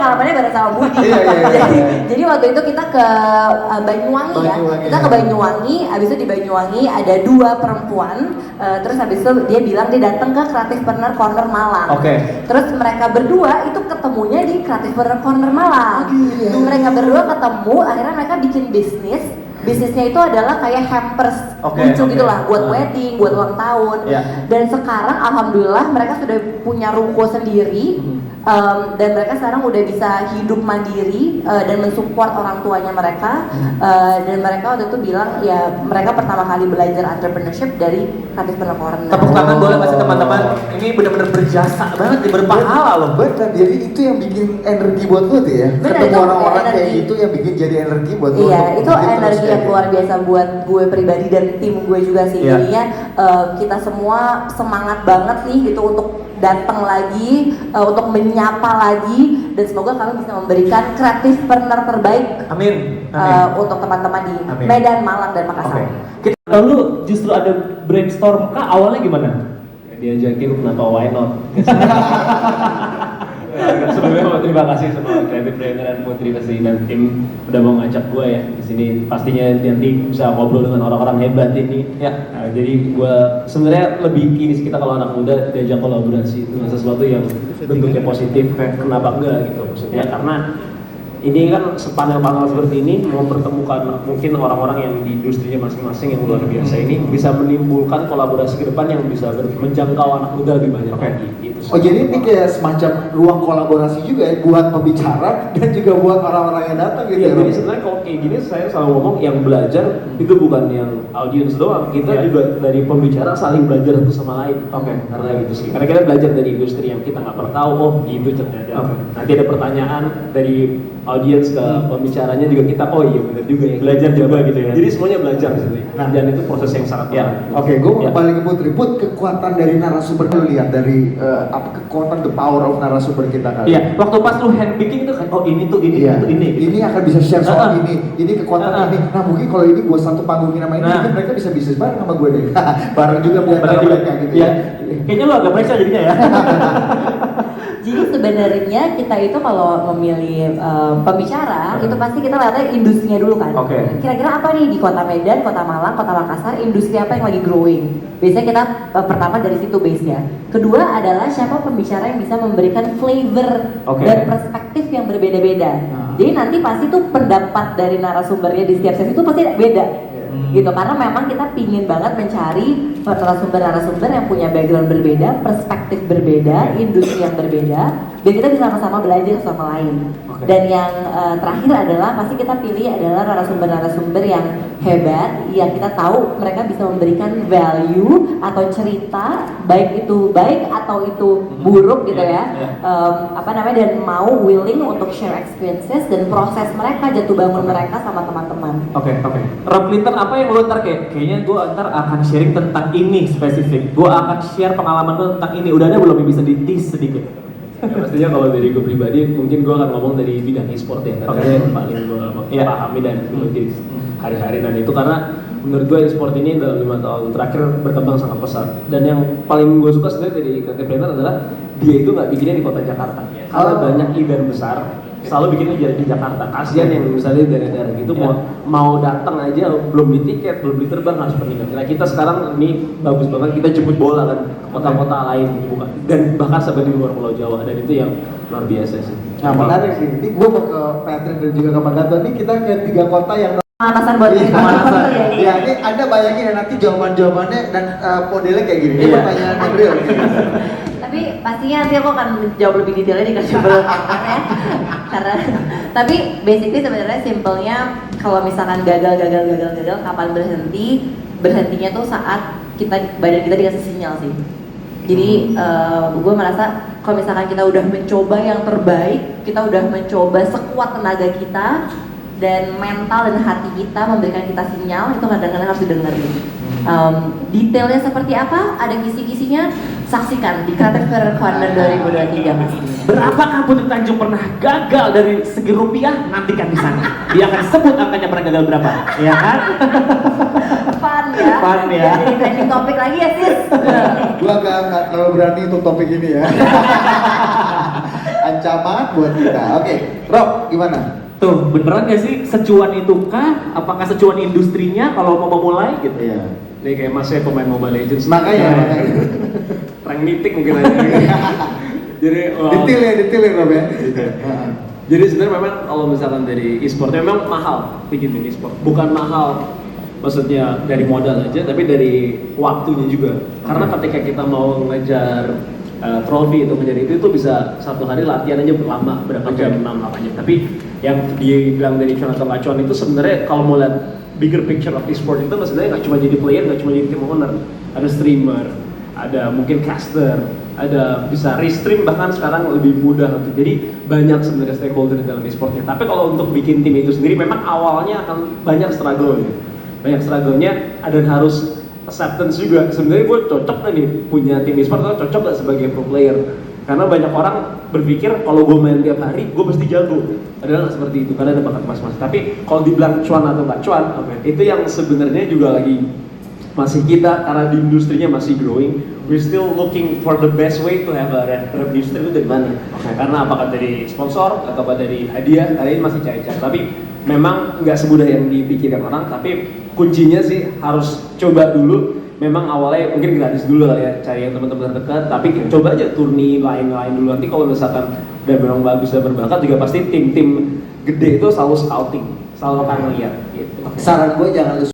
pengalamannya bareng sama Budi. Jadi waktu itu kita ke Banyuwangi ya. Kita ke Banyuwangi, abis itu di Banyuwangi ada 2 perempuan. Terus abis itu dia bilang dia datang ke Creative Partner Corner Malang. Terus mereka berdua itu ketemunya di Creative Partner Corner Malang. Mereka berdua ketemu, akhirnya mereka bikin bisnis. Bisnisnya itu adalah kayak hampers lucu gitu lah, buat wedding, buat ulang tahun. Dan sekarang alhamdulillah mereka sudah punya ruko sendiri. Dan mereka sekarang udah bisa hidup mandiri dan mensupport orang tuanya mereka. Dan mereka waktu itu bilang ya mereka pertama kali belajar entrepreneurship dari Creative Partner Corner. Tepuk tangan boleh pasti teman-teman. Ini benar-benar berjasa banget, berpahala loh. Benar, jadi itu yang bikin energi buat lu tuh ya. Ketemu orang-orang kayak gitu yang bikin jadi energi buat lu. Iya, itu energi yang luar biasa buat gue pribadi dan tim gue juga sih. Jadinya kita semua semangat banget nih gitu untuk datang lagi, untuk menyapa lagi, dan semoga kami bisa memberikan kreatif partner terbaik. Amin. Untuk teman-teman di Medan, Malang, dan Makassar. Lalu justru ada brainstorm kah, awalnya gimana? Diajakin kenapa why not? Sebelumnya terima kasih sama Creative Partner dan Putri pasti dan tim udah mau ngajak gue ya di sini. Pastinya nanti bisa ngobrol dengan orang-orang hebat ini. Jadi gue sebenarnya lebih ini sih, kita kalau anak muda diajak kolaborasi dengan sesuatu yang bentuknya positif. Kenapa enggak gitu maksudnya? Karena ini kan panel-panel seperti ini mempertemukan mungkin orang-orang yang di industrinya masing-masing yang luar biasa ini bisa menimbulkan kolaborasi ke depan yang bisa menjangkau anak muda lebih banyak lagi. Gitu. Jadi ini kayak semacam ruang kolaborasi juga ya buat pembicara dan juga buat orang-orang yang datang gitu. Iya, jadi sebenarnya kalau kayak gini saya selalu ngomong yang belajar itu bukan yang audiens doang, kita juga dari pembicara saling belajar satu sama lain. Karena gitu sih. Karena kita belajar dari industri yang kita nggak pernah tahu, oh gitu ternyata. Nanti ada pertanyaan dari audiens ke pembicaranya juga kita, oh iya benar juga ya, belajar juga gitu ya. Jadi semuanya belajar sih. Dan itu proses yang sangat gue mau kembali ke Putri. Kekuatan dari narasumber lu lihat dari kekuatan the power of narasumber kita kali. Iya, waktu pas lu handpicking itu kan, oh ini tuh ini itu ini. Ini akan bisa share soal ini kekuatan ini. Nah mungkin kalau ini gue satu panggungin nama ini, mungkin mereka bisa bisnis bareng sama gue deh. Bareng juga biar mereka gitu ya. Kayaknya lu agak periksa jadinya ya. Jadi sebenarnya kita itu kalau memilih pembicara itu pasti kita lihatnya industrinya dulu kan. Kira-kira apa nih di Kota Medan, Kota Malang, Kota Makassar, industri apa yang lagi growing? Biasanya kita pertama dari situ base-nya. Kedua adalah siapa pembicara yang bisa memberikan flavor dan perspektif yang berbeda-beda. Jadi nanti pasti tuh pendapat dari narasumbernya di setiap sesi itu pasti beda. Gitu, karena memang kita pingin banget mencari narasumber yang punya background berbeda, perspektif berbeda, industri yang berbeda, biar kita bisa sama-sama belajar sama lain. Dan yang terakhir adalah pasti kita pilih adalah narasumber-narasumber yang hebat, yang kita tahu mereka bisa memberikan value atau cerita, baik itu baik atau itu buruk gitu ya. Dan mau willing untuk share experiences dan proses mereka, jatuh bangun mereka sama teman-teman. Rob Linton, apa yang lo ntar kayaknya gue ntar akan sharing tentang ini spesifik. Gue akan share pengalaman gue tentang ini. Udah ada belum yang bisa di-tease sedikit? Ya pastinya kalau dari gue pribadi mungkin gue akan ngomong dari bidang e-sport ya, karena yang paling gue pahami dan gue hari-hari dan itu karena menurut gue e-sport ini dalam 5 tahun terakhir berkembang sangat pesat. Dan yang paling gue suka sebenarnya dari Creative Partner adalah dia itu nggak bikinnya di kota Jakarta karena banyak event besar selalu bikinnya di Jakarta. Kasian yang misalnya daerah-daerah gitu mau datang aja belum beli tiket, belum beli terbang harus pergi. Nah kita sekarang ini bagus banget, kita jemput bola kan ke kota-kota lain bukan, dan bahkan sampai di luar Pulau Jawa, dan itu yang luar biasa sih. Nah menarik sih, ini gue mau ke Patrick dan juga ke Pak Gatot, ini kita ke 3 kota yang Pemanasan buat pemanasan. Ya ini Anda bayangin ya nanti jawaban-jawabannya dan modelnya kayak gini. Ini pertanyaan yang real. Tapi pastinya nanti aku akan jawab lebih detailnya di kasih ya. Karena tapi basically sebenarnya simpelnya kalau misalkan gagal kapan berhentinya tuh saat badan kita dikasih sinyal sih. Jadi gue merasa kalau misalkan kita udah mencoba yang terbaik, kita udah mencoba sekuat tenaga kita dan mental dan hati kita memberikan kita sinyal, itu kadang-kadang harus didengerin. Detailnya seperti apa, ada kisi-kisinya, saksikan di Creative Partner Corner 2023 pastinya. Berapakah Putri Tanjung pernah gagal dari segi rupiah? Nantikan di sana. Dia akan sebut angkanya pernah gagal berapa, ya kan? Fun ya. Jadi trending topik lagi ya sis. Gua nggak terlalu berani untuk topik ini ya. ancaman buat kita. Oke, Rob, gimana? Tuh, beneran gak sih secuan itu kah? Apakah secuan industrinya kalau mau memulai gitu? Iya. Ini kayak masnya pemain Mobile Legends. Makanya. Rank mythic mungkin aja. Jadi Detail ya Rob ya. Jadi sebenarnya memang kalau misalkan dari e-sport memang mahal bikin tim e-sport. Bukan mahal maksudnya dari modal aja, tapi dari waktunya juga. Karena ketika kita mau ngejar trofi itu menjadi itu bisa satu hari latihan aja lama berapa jam, 6-8 jam. Tapi yang dibilang dari cuan atau nggak cuan itu sebenarnya kalau mau lihat bigger picture of e-sport itu sebenarnya nggak cuma jadi player, nggak cuma jadi team owner, ada streamer, ada mungkin caster, ada bisa restream bahkan sekarang lebih mudah. Jadi banyak sebenarnya stakeholder dalam e-sportnya. Tapi kalau untuk bikin tim itu sendiri memang awalnya akan banyak struggle-nya. Banyak struggle-nya dan harus acceptance juga. Sebenarnya gue cocok gak nih punya tim e-sport atau cocok gak sebagai pro player? Karena banyak orang berpikir kalau gue main tiap hari gue pasti jago. Padahal nggak seperti itu, karena ada bakat mas-mas. Tapi kalau dibilang cuan atau nggak cuan, itu yang sebenarnya juga lagi masih kita karena di industrinya masih growing, we're still looking for the best way to have a revenue stream itu dari mana? Karena apakah dari sponsor atau dari hadiah, kalian masih cari-cari. Tapi memang nggak semudah yang dipikirkan orang. Tapi kuncinya sih harus coba dulu. Memang awalnya mungkin gratis dulu kali ya, cari yang teman-teman terdekat. Tapi coba aja turni lain-lain dulu. Nanti kalau misalkan udah memang bagus dan berbakat juga pasti tim-tim gede itu selalu scouting, selalu akan lihat. Gitu. Saran gue jangan lu